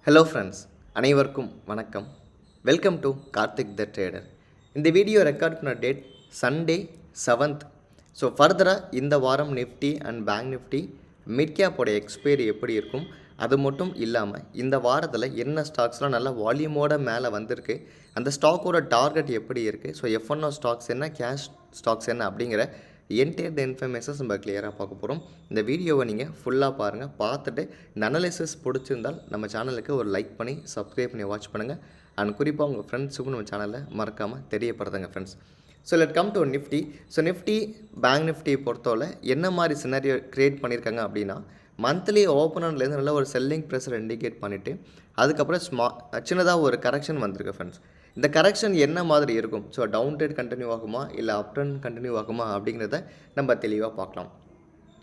Hello friends, அனைவருக்கும் வணக்கம். Welcome to Karthik the trader. இந்த வீடியோ ரெக்கார்ட் பண்ண டேட் சண்டே 7th. ஸோ ஃபர்தராக இந்த வாரம் Nifty and bank Nifty mid கேப்போட எக்ஸ்பைரி எப்படி இருக்கும், அது மட்டும் இல்லாமல் இந்த வாரத்தில் என்ன ஸ்டாக்ஸ்லாம் நல்லா வால்யூமோட மேலே வந்திருக்கு, அந்த ஸ்டாக்கோட டார்கெட் எப்படி இருக்குது, ஸோ F1O ஸ்டாக்ஸ் என்ன, கேஷ் ஸ்டாக்ஸ் என்ன அப்படிங்கிற என்டையர் இன்ஃபர்மேஷன்ஸ் நம்ம கிளியராக பார்க்க போகிறோம். இந்த வீடியோவை நீங்கள் ஃபுல்லாக பாருங்கள். பார்த்துட்டு இந்த அனலிசிஸ் பிடிச்சிருந்தால் நம்ம சேனலுக்கு ஒரு லைக் பண்ணி சப்ஸ்கிரைப் பண்ணி வாட்ச் பண்ணுங்கள். அண்ட் குறிப்பாக உங்கள் ஃப்ரெண்ட்ஸுக்கும் நம்ம சேனலில் மறக்காமல் தெரியப்படுத்துங்க friends. So let come to Nifty. So Nifty bank Nifty பொறுத்தவரை என்ன மாதிரி சினாரியோ க்ரியேட் பண்ணியிருக்காங்க அப்படின்னா, மந்த்லி ஓப்பனர்லேருந்து நல்ல ஒரு செல்லிங் ப்ரெஷர் இண்டிகேட் பண்ணிவிட்டு அதுக்கப்புறம் சின்னதாக ஒரு கரெக்ஷன் வந்திருக்கு ஃப்ரெண்ட்ஸ். இந்த கரெக்ஷன் என்ன மாதிரி இருக்கும், ஸோ டவுன் ட்ரெண்ட் கண்டினியூ ஆகுமா இல்லை அப் ட்ரெண்ட் கண்டினியூ ஆகுமா அப்படிங்கிறத நம்ம தெளிவாக பார்க்கலாம்.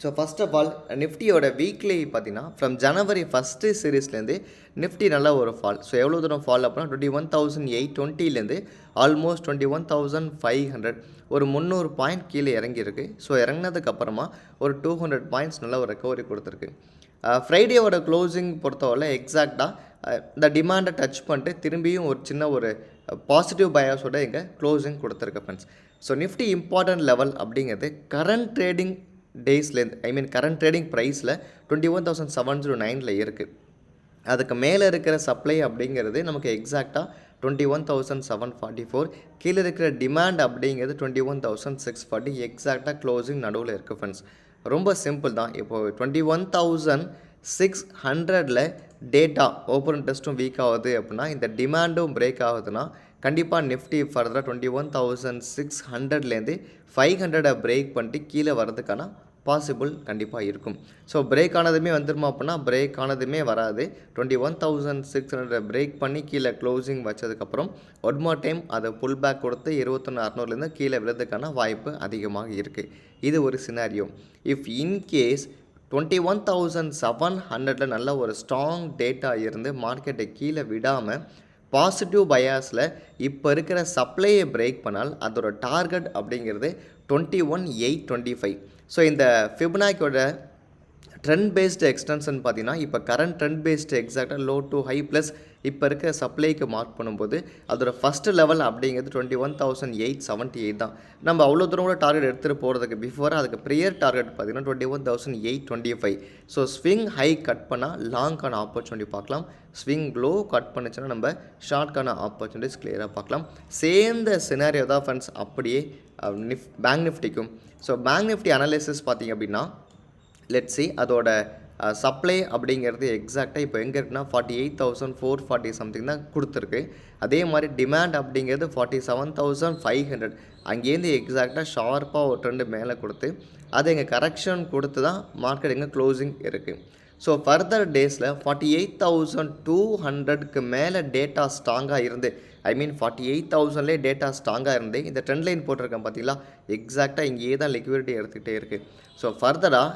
ஸோ ஃபர்ஸ்ட் ஆஃப் ஆல் நிஃப்டியோட வீக்லி பார்த்தீங்கன்னா ஃப்ரம் ஜனவரி ஃபஸ்ட்டு சீரீஸ்லேருந்து நிஃப்டி நல்ல ஒரு ஃபால். ஸோ எவ்வளோ தூரம் ஃபால் அப்படின்னா 21,820லேருந்து ஆல்மோஸ்ட் 21,500, ஒரு 300 பாயிண்ட் கீழே இறங்கியிருக்கு. ஸோ இறங்கினதுக்கப்புறமா ஒரு 200 பாயிண்ட்ஸ் நல்ல ஒரு ரெக்கவரி கொடுத்துருக்கு. ஃப்ரைடேவோட க்ளோசிங் பொறுத்தவரை எக்ஸாக்டாக இந்த டிமாண்டை டச் பண்ணிட்டு திரும்பியும் ஒரு சின்ன ஒரு பாசிட்டிவ் பயாஸோட இங்கே க்ளோசிங் கொடுத்துருக்கு friends. So Nifty important level அப்படிங்கிறது கரண்ட் ட்ரேடிங் டேஸ்லேருந்து கரண்ட் ட்ரேடிங் ப்ரைஸில் 21,709 இருக்குது. அதுக்கு மேலே இருக்கிற சப்ளை அப்படிங்கிறது நமக்கு எக்ஸாக்டாக 21,744, கீழே இருக்கிற டிமாண்ட் அப்படிங்கிறது 21,640, எக்ஸாக்டாக க்ளோசிங் நடுவில் இருக்குது ஃப்ரெண்ட்ஸ். ரொம்ப சிம்பிள் தான். இப்போது 21,600ல் டேட்டா ஓப்பன் டெஸ்ட்டும் வீக் ஆகுது அப்படின்னா, இந்த டிமாண்டும் பிரேக் ஆகுதுன்னா கண்டிப்பாக நிஃப்டி ஃபர்தராக 21,600லேருந்து 500 பிரேக் பண்ணிட்டு கீழே வர்றதுக்கான பாசிபிள் கண்டிப்பாக இருக்கும். ஸோ பிரேக் ஆனதுமே வந்துருமா அப்படின்னா பிரேக் ஆனதுமே வராது. 21,600 பிரேக் பண்ணி கீழே க்ளோசிங் வச்சதுக்கப்புறம் ஒன் மோர் டைம் அதை புல் பேக் கொடுத்து 21,600லேருந்து கீழே விழுறதுக்கான வாய்ப்பு அதிகமாக இருக்குது. இது ஒரு சினாரியோ. இஃப் இன்கேஸ் 21,700ல் நல்ல ஒரு ஸ்ட்ராங் டேட்டா இருந்து மார்க்கெட்டை கீழே விடாமல் பாசிட்டிவ் பயாஸில் இப்போ இருக்கிற சப்ளையை பிரேக் பண்ணால் அதோட டார்கெட் அப்படிங்கிறது 21,825. ஸோ இந்த ஃபிபனாக்கியோட ட்ரெண்ட் பேஸ்டு எக்ஸ்டென்ஷன் பார்த்தீங்கன்னா இப்போ கரண்ட் ட்ரெண்ட் பேஸ்டு எக்ஸாக்டாக லோ டு ஹை ப்ளஸ் இப்போ இருக்க சப்ளைக்கு மார்க் பண்ணும்போது அதோட ஃபஸ்ட்டு லெவல் அப்படிங்கிறது 21,878 தான். நம்ம அவ்வளோ தூரம் கூட டார்கெட் எடுத்துகிட்டு போகிறதுக்கு பிஃபோர் அதுக்கு ப்ரியர் டார்கெட் பார்த்தீங்கன்னா 21,825. ஸோ ஸ்விங் ஹை கட் பண்ணால் லாங்கான ஆப்பர்ச்சுனிட்டி பார்க்கலாம், ஸ்விங் லோ கட் பண்ணிச்சுன்னா நம்ம ஷார்ட்கான ஆப்பர்ச்சுனிட்டிஸ் கிளியராக பார்க்கலாம். சேர்ந்த சினாரியோ தான் ஃப்ரெண்ட்ஸ் அப்படியே பேங்க் நிஃப்டிக்கும். ஸோ பேங்க் நிஃப்டி அனாலிசிஸ் பார்த்திங்க அப்படின்னா லெட்ஸ் சி அதோட சப்ளை அப்படிங்கிறது எக்ஸாக்டாக இப்போ எங்கே இருக்குன்னா 48,440 சம்திங் தான் கொடுத்துருக்கு. அதே மாதிரி டிமாண்ட் அப்படிங்கிறது 47,500. அங்கேருந்து எக்ஸாக்டாக ஷார்ப்பாக ஒரு ட்ரெண்டு மேலே கொடுத்து அது எங்கள் கரெக்ஷன் கொடுத்து தான் மார்க்கெட் எங்கே க்ளோசிங் இருக்குது. ஸோ ஃபர்தர் டேஸில் 48,200க்கு மேலே டேட்டா ஸ்ட்ராங்காக இருந்து 48,000லே டேட்டா ஸ்ட்ராங்காக இருந்து இந்த ட்ரெண்ட் லைன் போட்டிருக்கேன் பார்த்தீங்களா, எக்ஸாக்டாக இங்கேயே தான் லிக்விடிட்டி எடுத்துக்கிட்டே இருக்குது. ஸோ ஃபர்தராக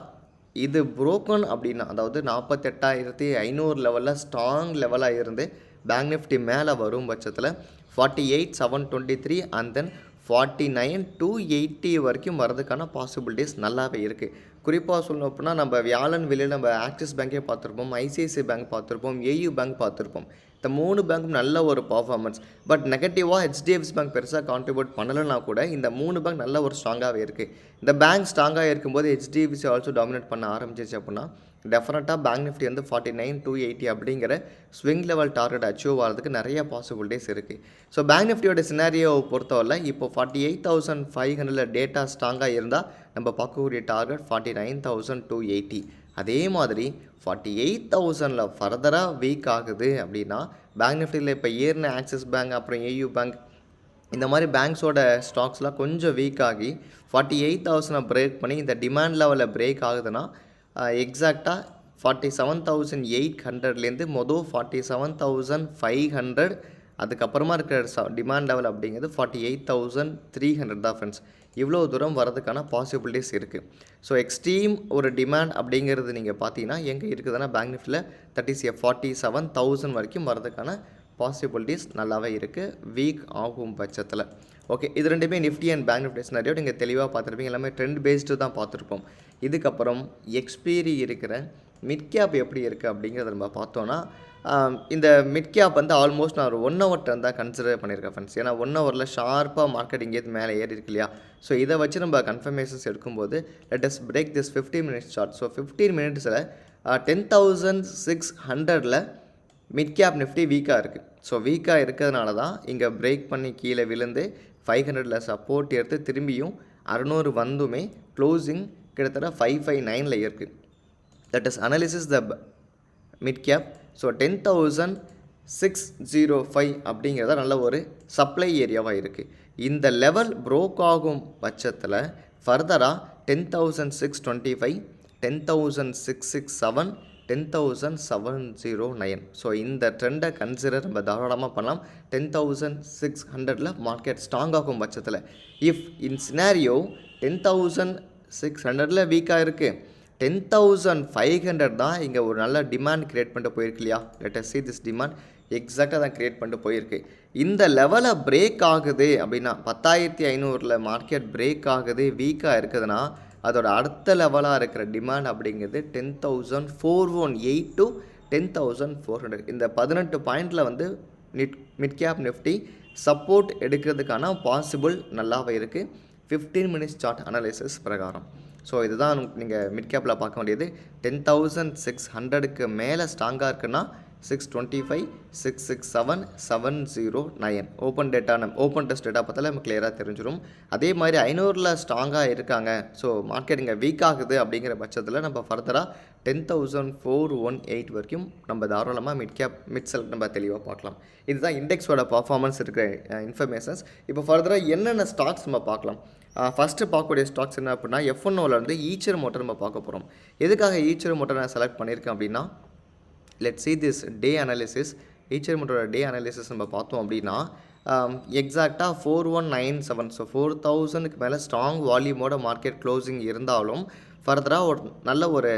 இது புரோக்கன் அப்படின்னா, அதாவது 48,500 லெவலில் ஸ்ட்ராங் லெவலாக இருந்து பேங்க் நிஃப்டி மேலே வரும் பட்சத்தில் 48,723 அண்ட் தென் 49,280 வரைக்கும் வரதுக்கான பாசிபிலிட்டிஸ் நல்லாவே இருக்குது. குறிப்பாக சொல்லணும் அப்படின்னா நம்ம வியாழன் வெளியில் நம்ம ஆக்சிஸ் பேங்கே பார்த்துருப்போம், ஐசிஐசிஐ பேங்க் பார்த்துருப்போம், ஏயு பேங்க் பார்த்துருப்போம். இந்த 3 பேங்க்கும் நல்ல ஒரு பர்ஃபார்மன்ஸ். பட் நெகட்டிவாக HDFC பேங்க் பெருசாக கான்ட்ரிபியூட் பண்ணலைன்னா கூட இந்த 3 பேங்க் நல்ல ஒரு ஸ்ட்ராங்காகவே இருக்குது. இந்த பேங்க் ஸ்ட்ராங்காக இருக்கும்போது HDFC ஆல்சோ டாமினேட் பண்ண ஆரம்பிச்சிச்சு அப்படின்னா டெஃபினட்டாக பேங்க் நிஃப்டி வந்து 49,280 அப்படிங்கிற ஸ்விங் லெவல் டார்கெட் அச்சீவ் ஆகிறதுக்கு நிறைய பாசிபிலிட்டிஸ் இருக்குது. ஸோ பேங்க் நிஃப்டியோட சினாரியோவை பொறுத்தவரை இப்போ 48,500ல் டேட்டா ஸ்ட்ராங்காக இருந்தால் நம்ம பார்க்கக்கூடிய டார்கெட் 49,280. அதே மாதிரி 48,000ல் ஃபர்தராக வீக் ஆகுது அப்படின்னா பேங்க் நிஃப்டியில் இப்போ ஏறின ஆக்சிஸ் பேங்க் அப்புறம் ஏயு பேங்க் இந்த மாதிரி பேங்க்ஸோட ஸ்டாக்ஸ்லாம் கொஞ்சம் வீக் ஆகி 48,000 பிரேக் பண்ணி இந்த டிமாண்ட் லெவலில் பிரேக் ஆகுதுன்னா எக்ஸாக்டாக 47,800லேருந்து 47,500 அதுக்கப்புறமா இருக்கிற டிமாண்ட் லெவல் அப்படிங்கிறது 48,300 தான் ஃப்ரெண்ட்ஸ். இவ்வளோ தூரம் வரதுக்கான பாசிபிலிட்டிஸ் இருக்குது. ஸோ எக்ஸ்ட்ரீம் ஒரு டிமாண்ட் அப்படிங்கிறது நீங்கள் பார்த்தீங்கன்னா எங்கே இருக்குதுன்னா பேங்க் நிஃப்டியில் 47,000 வரைக்கும் வரதுக்கான பாசிபிலிட்டிஸ் நல்லாவே இருக்குது வீக் ஆகும் பட்சத்தில். ஓகே, இது ரெண்டுமே Nifty and bank Nifty scenario நீங்கள் தெளிவாக பார்த்துருப்பீங்க. எல்லாமே ட்ரெண்ட் பேஸ்டு தான் பார்த்துருப்போம். இதுக்கப்புறம் எக்ஸ்பீரி இருக்கிற மிட் கேப் எப்படி இருக்குது அப்படிங்கிறத நம்ம பார்த்தோன்னா இந்த மிட் கேப் வந்து ஆல்மோஸ்ட் நான் ஒரு 1 ஹவர் ட்ரெண்ட் தான் கன்சிடர் பண்ணியிருக்கேன் ஃப்ரெண்ட்ஸ். ஏன்னா 1 ஹவரில் ஷார்ப்பாக மார்க்கெட் இங்கேருந்து மேலே ஏறி இருக்கு இல்லையா. ஸோ இதை வச்சு நம்ம கன்ஃபர்மேஷன்ஸ் எடுக்கும்போது let us break this 15 minutes chart. So 15 மினிட்ஸில் 10,600ல் மிட் கேப் நிஃப்டி வீக்காக இருக்குது. ஸோ வீக்காக இருக்கிறதுனால தான் இங்கே பிரேக் பண்ணி கீழே விழுந்து 500ல் சப்போர்ட் எடுத்து திரும்பியும் 600 வந்துமே க்ளோசிங் கிட்டத்தட்ட 559ல் இருக்குது. That is analysis the mid cap. So 10,605 அப்படிங்கிறத நல்ல ஒரு சப்ளை ஏரியாவாக இருக்குது. இந்த லெவல் ப்ரோக் ஆகும் பட்சத்தில் ஃபர்தராக 10,625, 10,667, 10,709. ஸோ இந்த ட்ரெண்டை கன்சிடர் நம்ம தாராளமாக பண்ணலாம். 10,600ல் மார்க்கெட் ஸ்ட்ராங் ஆகும் பட்சத்தில் இஃப் இன் சினாரியோ 10,600ல் வீக்காக இருக்குது, 10,500 தான் இங்கே ஒரு நல்ல டிமாண்ட் க்ரியேட் பண்ணிட்டு போயிருக்கு இல்லையா. Let us see this demand எக்ஸாக்டாக தான் க்ரியேட் பண்ணிட்டு போயிருக்கு. இந்த லெவலை பிரேக் ஆகுது அப்படின்னா 10,500ல் மார்க்கெட் பிரேக் ஆகுது வீக்காக இருக்குதுன்னா அதோட அடுத்த லெவலாக இருக்கிற டிமாண்ட் அப்படிங்கிறது 10,418 to 10,400. இந்த 18 பாயிண்டில் வந்து மிட் கேப் நிஃப்டி சப்போர்ட் எடுக்கிறதுக்கான பாசிபிள் நல்லாவே இருக்குது 15 மினிட்ஸ் சார்ட் அனாலிசிஸ் பிரகாரம். ஸோ இதுதான் நீங்கள் மிட் கேப்பில் பார்க்க வேண்டியது. 10,600க்கு மேலே ஸ்ட்ராங்காக இருக்குன்னா 625, 667, 709 open data open test data பார்த்தாலே நம்ம கிளியராக தெரிஞ்சிடும். அதே மாதிரி 500ல் ஸ்ட்ராங்காக இருக்காங்க, ஸோ மார்க்கெட் இங்கே வீக் ஆகுது அப்படிங்கிற பட்சத்தில் நம்ம ஃபர்தராக 10,418 வரைக்கும் நம்ம தாராளமாக மிட் செல் நம்ம தெளிவாக பார்க்கலாம். இதுதான் இண்டெக்ஸோட பர்ஃபார்மன்ஸ் இருக்கிற இன்ஃபர்மேஷன்ஸ். இப்போ ஃபர்தராக என்னென்ன ஸ்டாக்ஸ் நம்ம பார்க்கலாம். ஃபஸ்ட்டு பார்க்கக்கூடிய ஸ்டாக்ஸ் என்ன அப்படின்னா F1ஓலேருந்து ஈச்சர் மோட்டர் நம்ம பார்க்க போகிறோம். எதுக்காக ஈச்சர் மோட்டர் நான் செலக்ட் பண்ணியிருக்கேன் அப்படின்னா let's see this day analysis. Eicher மோட்டரோட டே அனாலிசிஸ் நம்ம பார்த்தோம் அப்படின்னா எக்ஸாக்டாக 4197, ஸோ 4,000க்கு மேலே ஸ்ட்ராங் வால்யூமோட மார்க்கெட் க்ளோசிங் இருந்தாலும் ஃபர்தராக ஒரு நல்ல ஒரு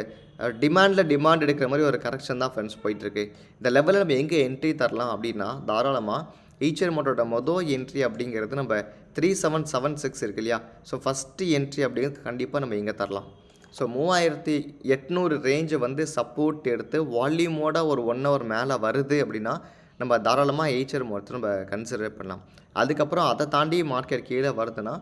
டிமாண்ட் எடுக்கிற மாதிரி ஒரு கரெக்ஷன் தான் ஃப்ரெண்ட்ஸ் போயிட்டுருக்கு. இந்த லெவலில் நம்ம எங்கே என்ட்ரி தரலாம் அப்படின்னா தாராளமாக ஈச்சர் மோட்டரோட மொதல் என்ட்ரி அப்படிங்கிறது நம்ம 3776 இருக்கு இல்லையா. ஸோ ஃபஸ்ட்டு என்ட்ரி அப்படிங்கிறது கண்டிப்பாக நம்ம இங்கே தரலாம். ஸோ 3800 ரேஞ்சை வந்து சப்போர்ட் எடுத்து வால்யூமோட ஒரு 1 ஹவர் மேலே வருது அப்படின்னா நம்ம தாராளமாக ஈச்சர் மோட்டர் நம்ம கன்சிடர் பண்ணலாம். அதுக்கப்புறம் அதை தாண்டி மார்க்கெட் கீழே வருதுன்னா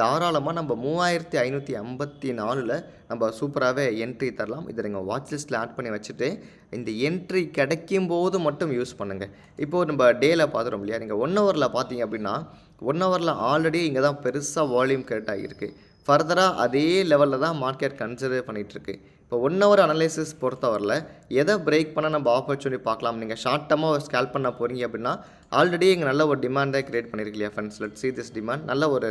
தாராளமாக நம்ம 3554ல் நம்ம சூப்பராகவே என்ட்ரி தரலாம். இதை நீங்கள் வாட்ச் லிஸ்ட்டில் ஆட் பண்ணி வச்சுட்டு இந்த என்ட்ரி கிடைக்கும் போது மட்டும் யூஸ் பண்ணுங்கள். இப்போது நம்ம டேயில் பார்த்துறோம் இல்லையா. நீங்கள் 1 ஹவரில் பார்த்தீங்க அப்படின்னா 1 ஹவரில் ஆல்ரெடி இங்கே தான் பெருசாக வால்யூம் கிரியேட் ஆகியிருக்கு. ஃபர்தராக அதே லெவலில் தான் மார்க்கெட் கன்சிடர் பண்ணிகிட்ருக்கு. இப்போ 1 ஹவர் அனலைசிஸ் பொறுத்தவரையில் எதை பிரேக் பண்ண நம்ம ஆப்பர்ச்சுனிட்டி பார்க்கலாம். நீங்கள் ஷார்ட் டர்மாக ஸ்கேல் பண்ண போகிறீங்க அப்படின்னா ஆல்ரெடி இங்கே நல்ல ஒரு டிமாண்டை கிரியேட் பண்ணியிருக்கு இல்லையா friends. Let's see this demand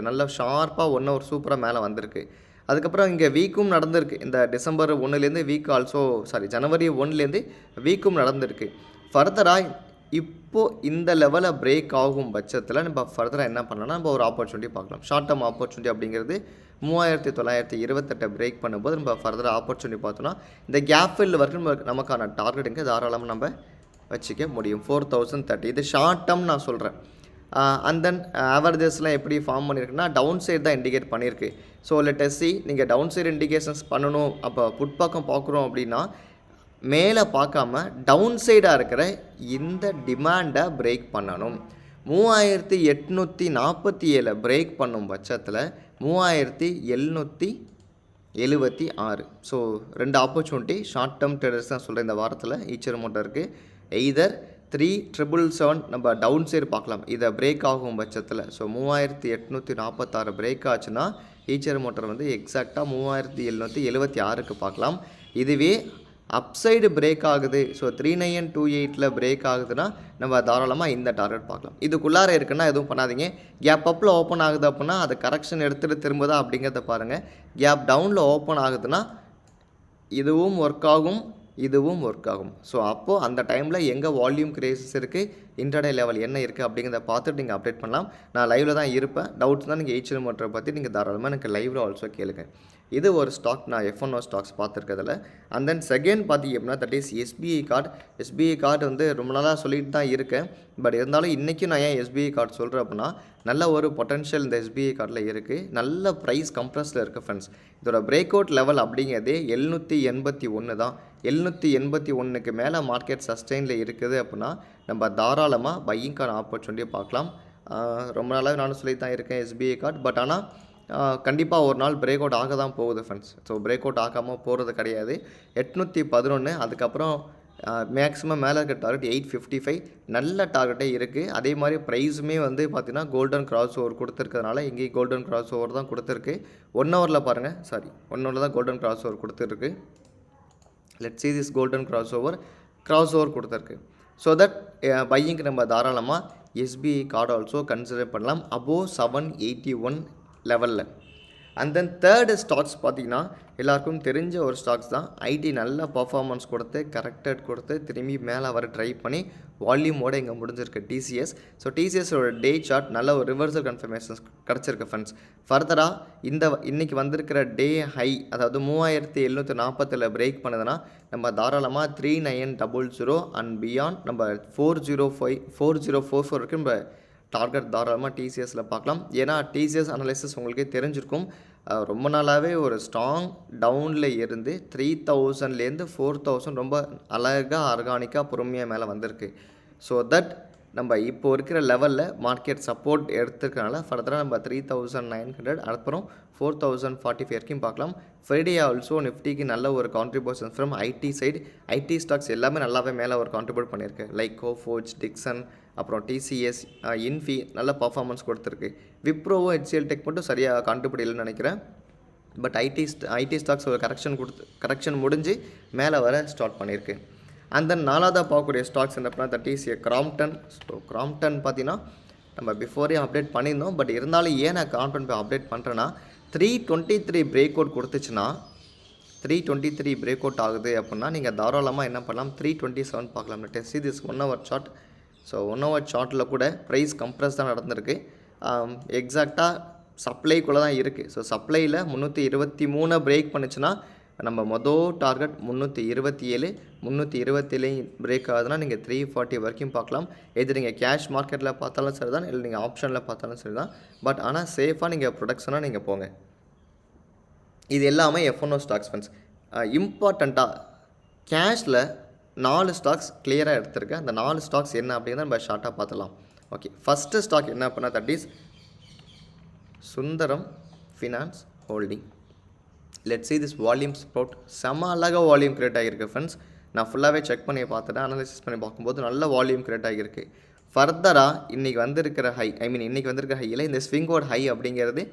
நல்ல ஷார்ப்பாக 1 ஹவர் சூப்பராக மேலே வந்திருக்கு. அதுக்கப்புறம் இங்கே வீக்கும் நடந்திருக்கு. இந்த டிசம்பர் 1லேருந்து வீக் ஆல்சோ ஜனவரி 1லேருந்து வீக்கும் நடந்திருக்கு. ஃபர்தராக இப்போது இந்த லெவலை பிரேக் ஆகும் பட்சத்தில் நம்ம ஃபர்தராக என்ன பண்ணலாம்னா நம்ம ஒரு ஆப்பர்ச்சுனிட்டி பார்க்கலாம். ஷார்ட் டர்ம் ஆப்பர்ச்சுனிட்டி அப்படிங்கிறது 3928 பிரேக் பண்ணும்போது நம்ம ஃபர்தராக ஆப்பர்ச்சுனிட்டி பார்த்தோன்னா இந்த கேப் ஃபில் வரைக்கும் நமக்கான டார்கெட் இங்கே தாராளமாக நம்ம வச்சுக்க முடியும் 4030. இது ஷார்ட் டர்ம் நான் சொல்கிறேன். அண்ட் தென் ஆவரேஜஸ்லாம் எப்படி ஃபார்ம் பண்ணியிருக்குன்னா டவுன் சைடு தான் இண்டிகேட் பண்ணியிருக்கு. ஸோ லெட் அஸ் see நீங்கள் டவுன் சைடு இண்டிகேஷன்ஸ் பண்ணணும். அப்போ புட் பக்கம் பார்க்குறோம் அப்படின்னா மேலே பார்க்காம டவுன் சைடாக இருக்கிற இந்த டிமாண்டை பிரேக் பண்ணணும். 3847 பிரேக் பண்ணும் பட்சத்தில் 3776. So 2 opportunity short term traders தான் சொல்கிறேன் இந்த வாரத்தில் ஈச்சர் மோட்டருக்கு. எய்தர் 3777 நம்ம டவுன் சைடு பார்க்கலாம் இதை பிரேக் ஆகும் பட்சத்தில். ஸோ 3846 பிரேக் ஆச்சுன்னா ஈச்சர் மோட்டர் வந்து எக்ஸாக்டாக 3776க்கு பார்க்கலாம். இதுவே அப்சைடு பிரேக் ஆகுது, ஸோ 3928ல் பிரேக் ஆகுதுன்னா நம்ம தாராளமாக இந்த டார்கெட் பார்க்கலாம். இதுக்குள்ளார இருக்குன்னா எதுவும் பண்ணாதீங்க. கேப் அப்பில் ஓப்பன் ஆகுது அப்படின்னா அது கரெக்ஷன் எடுத்துகிட்டு திரும்புதா அப்படிங்கிறத பாருங்கள். கேப் டவுனில் ஓப்பன் ஆகுதுன்னா இதுவும் ஒர்க் ஆகும், இதுவும் ஒர்க் ஆகும். ஸோ அப்போது அந்த டைமில் எங்கே வால்யூம் கிரேசஸ் இருக்குது, இன்டர்டே லெவல் என்ன இருக்குது அப்படிங்கிறத பார்த்துட்டு நீங்கள் அப்டேட் பண்ணலாம். நான் லைவில் தான் இருப்பேன். டவுட்ஸ் தான் நீங்கள் ஈச்சர் மோட்டரை பற்றி நீங்கள் தாராளமாக எனக்கு லைவில் ஆல்சோ கேளுங்க. இது ஒரு ஸ்டாக் நான் F1O ஸ்டாக்ஸ் பார்த்துருக்கிறதுல. அண்ட் தென் செகண்ட் பார்த்தீங்க அப்படின்னா that is SBI card. SBI card வந்து ரொம்ப நாளாக சொல்லிட்டு தான் இருக்கேன். பட் இருந்தாலும் இன்றைக்கும் நான் ஏன் எஸ்பிஐ கார்டு சொல்கிறேன் அப்படின்னா, நல்ல ஒரு பொட்டன்ஷியல் இந்த எஸ்பிஐ கார்டில் இருக்குது. நல்ல ப்ரைஸ் கம்ப்ரஸில் இருக்குது ஃப்ரெண்ட்ஸ். இதோட பிரேக் அவுட் லெவல் அப்படிங்கிறதே 781 தான். 781க்கு மேலே மார்க்கெட் சஸ்டெயினில் இருக்குது அப்படின்னா நம்ம தாராளமாக பையிங்கான ஆப்பர்ச்சுனிட்டியை பார்க்கலாம். ரொம்ப நாளாகவே நானும் சொல்லி தான் இருக்கேன் எஸ்பிஐ கார்டு. பட் ஆனால் கண்டிப்பாக ஒரு நாள் பிரேக் அவுட் ஆக தான் போகுது ஃப்ரெண்ட்ஸ். ஸோ பிரேக் அவுட் ஆகாமல் போகிறது கிடையாது. 811 அதுக்கப்புறம் மேக்ஸிமம் மேலே இருக்க டார்கெட் 855 நல்ல டார்கெட்டே இருக்குது. அதே மாதிரி ப்ரைஸுமே வந்து பார்த்திங்கன்னா கோல்டன் கிராஸ் ஓவர் கொடுத்துருக்கிறதுனால இங்கேயும் கோல்டன் கிராஸ் ஓவர் தான் கொடுத்துருக்கு. 1 ஹவரில் பாருங்கள், 1 ஹவரில் தான் கோல்டன் கிராஸ் ஓவர் கொடுத்துருக்கு. Let's see this golden cross over கொடுத்துருக்கு. ஸோ தட் பையிங்க்கு நம்ம தாராளமாக எஸ்பிஐ கார்டு ஆல்சோ கன்சிடர் பண்ணலாம் அபோவ் 781 லெவலில். அண்ட் தென் தேர்டு ஸ்டாக்ஸ் பார்த்திங்கன்னா எல்லாருக்கும் தெரிஞ்ச ஒரு ஸ்டாக்ஸ் தான். ஐடி நல்ல பர்ஃபார்மன்ஸ் கொடுத்து கரெக்டட் கொடுத்து திரும்பி மேலே வர ட்ரை பண்ணி வால்யூமோடு இங்கே முடிஞ்சிருக்கு டிசிஎஸ். ஸோ டிசிஎஸோட டே சார்ட் நல்ல ஒரு ரிவர்சல் கன்ஃபர்மேஷன்ஸ் கிடச்சிருக்கு ஃப்ரெண்ட்ஸ். ஃபர்தராக இன்றைக்கி வந்திருக்கிற டே ஹை அதாவது 3740 பிரேக் பண்ணுதுன்னா நம்ம தாராளமாக 3900 அண்ட் பியாண்ட் நம்ம 4044 வரைக்கும் நம்ம டார்கெட் தாராளமாக டிசிஎஸில் பார்க்கலாம். ஏன்னா டிசிஎஸ் அனலைசிஸ் உங்களுக்கே தெரிஞ்சிருக்கும். ரொம்ப நாளாகவே ஒரு ஸ்ட்ராங் டவுனில் இருந்து 3000லேருந்து 4000 ரொம்ப அழகாக ஆர்கானிக்காக பொறுமையாக மேலே வந்திருக்கு. ஸோ தட் நம்ம இப்போ இருக்கிற லெவலில் மார்க்கெட் சப்போர்ட் எடுத்துக்கிறனால ஃபர்தராக நம்ம 3900 அப்புறம் 4045 வரைக்கும் பார்க்கலாம். ஃப்ரைடே ஆல்சோ நிஃப்டிக்கு நல்ல ஒரு contribution from ID side. ID stocks எல்லாமே நல்லாவே மேலே ஒரு கான்ட்ரிபியூட் பண்ணியிருக்கு. லைக் கோஃபோர்ஜ், டிக்சன், அப்புறம் டிசிஎஸ், இன்ஃபி நல்ல பர்ஃபார்மன்ஸ் கொடுத்துருக்கு. விப்ரோவும் ஹெச்சிஎல் டெக் மட்டும் சரியாக கான்ட்ரிபியூட் இல்லைன்னு நினைக்கிறேன். பட் ஐடி ஸ்டாக்ஸ் ஒரு கரெக்ஷன் முடிஞ்சு மேலே வர ஸ்டார்ட் பண்ணியிருக்கு. அண்ட் தென் நாலாவதாக பார்க்கக்கூடிய ஸ்டாக்ஸ் என்ன பண்ணால் that is Crompton. So Crompton பார்த்தீங்கன்னா நம்ம பிஃபோரே அப்டேட் பண்ணியிருந்தோம். பட் இருந்தாலும் ஏன் நான் கிராம்ப்டன் போய் அப்டேட் பண்ணுறேன்னா 323 பிரேக் அவுட் கொடுத்துச்சுன்னா 323 பிரேக் அவுட் ஆகுது அப்படின்னா நீங்கள் தாராளமாக என்ன பண்ணலாம் 327 பார்க்கலாம். Test this 1 hour chart. So 1 hour சார்ட்டில் கூட ப்ரைஸ் கம்ப்ரஸ் தான் நடந்திருக்கு. எக்ஸாக்டாக சப்ளைக்குள்ளே தான் இருக்குது. ஸோ சப்ளையில் 323 பிரேக் பண்ணிச்சுன்னா நம்ம மொதல் டார்கெட் 327 பிரேக் ஆகுதுன்னா நீங்கள் 340 வரைக்கும் பார்க்கலாம். எது நீங்கள் கேஷ் மார்க்கெட்டில் பார்த்தாலும் சரி தான், இல்லை நீங்கள் ஆப்ஷனில் பார்த்தாலும் சரி தான். பட் ஆனால் சேஃபாக நீங்கள் ப்ரொடக்ஷனாக நீங்கள் போங்க. இது எல்லாமே F1O ஸ்டாக்ஸ் ஃப்ரெண்ட்ஸ். இம்பார்ட்டண்ட்டாக கேஷில் 4 ஸ்டாக்ஸ் கிளியராக எடுத்திருக்கேன். அந்த 4 ஸ்டாக்ஸ் என்ன அப்படின்னா நம்ம ஷார்ட்டாக பார்த்துலாம். ஓகே, ஃபஸ்ட்டு ஸ்டாக் என்ன அப்படின்னா that is Sundaram finance holding. Let's see this volume sprout. செம அழகாக வால்யூம் கிரியேட் ஆகியிருக்கு ஃப்ரெண்ட்ஸ். நான் ஃபுல்லாகவே செக் பண்ணி பார்த்துட்டேன். அனலைசிஸ் பண்ணி பார்க்கும்போது நல்ல வால்யூம் கிரியேட் ஆகியிருக்கு. ஃபர்தராக இன்றைக்கி வந்திருக்கிற ஹை இன்றைக்கி வந்திருக்கிற ஹையில் இந்த ஸ்விங்கோட ஹை அப்படிங்கிறது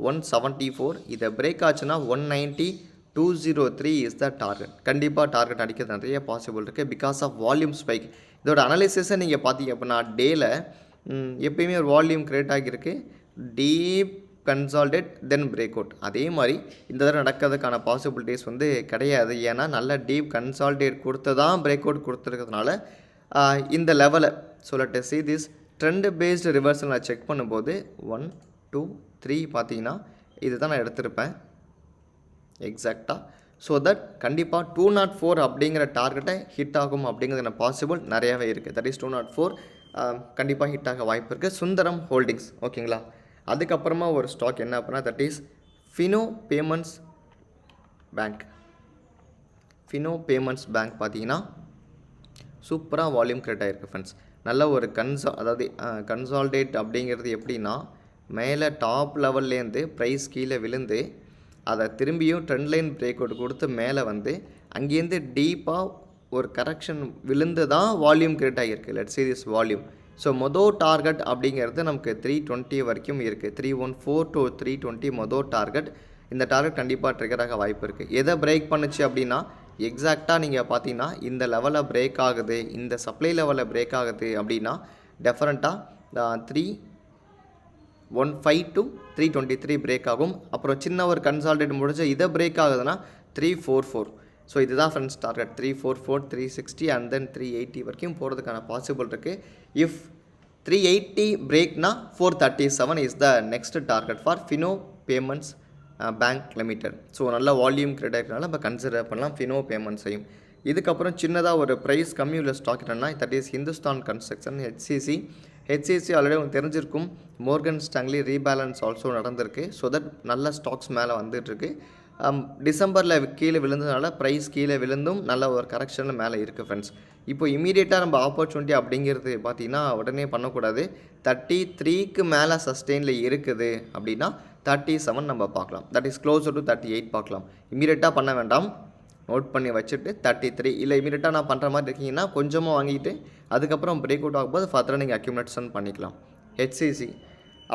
174. இதை பிரேக் ஆச்சுன்னா 190-203 இஸ் த டார்கெட். கண்டிப்பாக டார்கெட் அடிக்கிறது நிறைய பாசிபிள் இருக்குது பிகாஸ் ஆஃப் வால்யூம் ஸ்பைக். இதோட அனலைசிஸை நீங்கள் பார்த்தீங்க அப்படின்னா டேயில் எப்பயுமே ஒரு வால்யூம் கிரியேட் ஆகியிருக்கு. டீப் கன்சால்டேட் தென் பிரேக் அவுட். அதே மாதிரி இந்த தடவை நடக்கிறதுக்கான பாசிபிலிட்டிஸ் வந்து கிடையாது. ஏன்னா நல்ல டீப் கன்சால்டேட் கொடுத்து தான் பிரேக் அவுட் கொடுத்துருக்கிறதுனால இந்த லெவலை சொல்லட்டு see this trend based reversal நான் செக் பண்ணும்போது 1 2 3 பார்த்தீங்கன்னா இது தான் நான் எடுத்திருப்பேன் எக்ஸாக்டாக. ஸோ தட் கண்டிப்பாக 204 அப்படிங்கிற டார்கெட்டை ஹிட் ஆகும் அப்படிங்கிறது பாசிபிள் நிறையாவே இருக்குது. தட் இஸ் 204 கண்டிப்பாக ஹிட் ஆக வாய்ப்பு இருக்குது. சுந்தரம் ஹோல்டிங்ஸ் ஓகேங்களா. அதுக்கப்புறமா ஒரு ஸ்டாக் என்ன அப்படின்னா that is Fino payments bank. Fino payments bank பார்த்தீங்கன்னா சூப்பராக வால்யூம் கிரியேட் ஆகிருக்கு ஃப்ரெண்ட்ஸ். நல்ல ஒரு கன்சால்டேட் அப்படிங்கிறது எப்படின்னா மேலே டாப் லெவல்லேருந்து ப்ரைஸ் கீழே விழுந்து அதை திரும்பியும் ட்ரெண்ட் லைன் பிரேக் அவுட் கொடுத்து மேலே வந்து அங்கேருந்து டீப்பாக ஒரு கரெக்ஷன் விழுந்து தான் வால்யூம் கிரியேட் ஆகியிருக்கு. Let's see this volume. So மொதல் டார்கெட் அப்படிங்கிறது நமக்கு 320 வரைக்கும் இருக்குது. 314 to 320 மொதல் டார்கெட். இந்த டார்கெட் கண்டிப்பாக ட்ரிகராக வாய்ப்பு இருக்குது. எதை பிரேக் பண்ணுச்சு அப்படின்னா எக்ஸாக்டாக நீங்கள் பார்த்தீங்கன்னா இந்த லெவலில் பிரேக் ஆகுது, இந்த சப்ளை லெவலில் பிரேக் ஆகுது அப்படின்னா டெஃபரெண்ட்டாக 315 to 323 பிரேக் ஆகும். அப்புறம் சின்ன ஒரு கன்சால்டேட் முடிஞ்ச இதை பிரேக் ஆகுதுன்னா 344. ஸோ இதுதான் ஃப்ரெண்ட்ஸ் டார்கெட் 344 360 அண்ட் தென் 380 வரைக்கும் போகிறதுக்கான பாசிபிள் இருக்குது. If 380 பிரேக்னா 437 is the next target for Fino payments bank limited. So நல்ல வால்யூம் கிரியேட் ஆகிறதுனால நம்ம கன்சிடர் பண்ணலாம் ஃபினோ பேமெண்ட்ஸையும். இதுக்கப்புறம் சின்னதாக ஒரு ப்ரைஸ் கம்மி உள்ள ஸ்டாக் என்னென்னா that is Hindustan construction HCC. HCC already உங்களுக்கு தெரிஞ்சிருக்கும், மோர்கன் ஸ்டாங்லி ரீபேலன்ஸ் ஆல்சோ நடந்திருக்கு. ஸோ தட் நல்ல ஸ்டாக்ஸ் மேலே வந்துட்டுருக்கு. டிசம்பரில் கீழே விழுந்ததுனால ப்ரைஸ் கீழே விழுந்தும் நல்ல ஒரு கரெக்ஷனில் மேலே இருக்குது ஃப்ரெண்ட்ஸ். இப்போ இமீடியட்டாக நம்ம ஆப்பர்ச்சுனிட்டி அப்படிங்கிறது பார்த்திங்கன்னா உடனே பண்ணக்கூடாது. 33க்கு மேலே சஸ்டெயினில் இருக்குது அப்படின்னா 37 நம்ம பார்க்கலாம். தட் இஸ் க்ளோசர் டு 38 பார்க்கலாம். இமீடியட்டாக பண்ண வேண்டாம், நோட் பண்ணி வச்சுட்டு 33 இல்லை இமீடியட்டாக நான் பண்ணுற மாதிரி இருக்கீங்கன்னா கொஞ்சமாக வாங்கிட்டு அதுக்கப்புறம் பிரேக் அவுட் ஆகும்போது ஃபர்தராக நீங்கள் அக்யூமுலேஷன் பண்ணிக்கலாம். ஹெச்சிசி.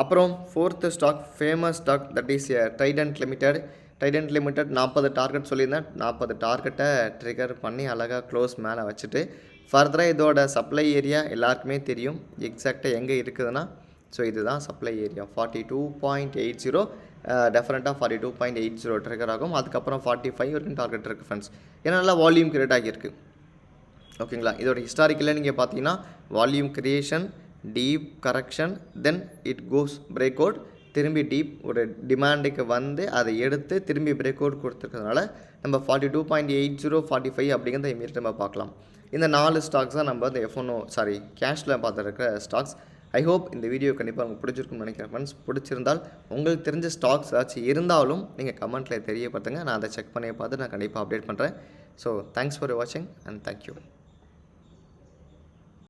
அப்புறம் 4th stock famous stock that is Trident Limited. Trident Limited 40 target சொல்லியிருந்தேன். 40 டார்கெட்டை ட்ரிகர் பண்ணி அழகாக க்ளோஸ் மேலே வச்சுட்டு ஃபர்தராக இதோட சப்ளை ஏரியா எல்லாருக்குமே தெரியும் எக்ஸாக்டாக எங்கே இருக்குதுன்னா. ஸோ இதுதான் சப்ளை ஏரியா 42.80. டெஃபினட்டாக 42.80 ட்ரிகர் ஆகும். அதுக்கப்புறம் 45 வரைக்கும் டார்கெட் இருக்குது ஃப்ரெண்ட்ஸ். ஏன்னா நல்லா வால்யூம் கிரியேட் ஆகியிருக்கு. ஓகேங்களா. இதோட ஹிஸ்டாரிக்கலில் நீங்கள் பார்த்தீங்கன்னா volume creation, deep correction, then it goes break out, திரும்பி டீப் ஒரு டிமாண்டுக்கு வந்து அதை எடுத்து திரும்பி பிரேக் அவுட் கொடுத்துருக்கிறதுனால நம்ம 42.80 45 அப்படிங்கிறத இமீடியட் நம்ம பார்க்கலாம். இந்த 4 ஸ்டாக்ஸ் தான் நம்ம இந்த கேஷில் பார்த்துருக்கிற ஸ்டாக்ஸ். ஐ ஹோப் இந்த வீடியோ கண்டிப்பாக உங்களுக்கு பிடிச்சிருக்குன்னு நினைக்கிறேன் ஃப்ரெண்ட்ஸ். பிடிச்சிருந்தால் உங்களுக்கு தெரிஞ்ச ஸ்டாக்ஸ் ஏதாச்சும் இருந்தாலும் நீங்கள் கமெண்ட்டில் தெரியப்படுத்துங்க. நான் அதை செக் பண்ணி பார்த்து நான் கண்டிப்பாக அப்டேட் பண்ணுறேன். ஸோ தேங்க்ஸ் ஃபார் வாட்சிங் அண்ட் தேங்க்யூ.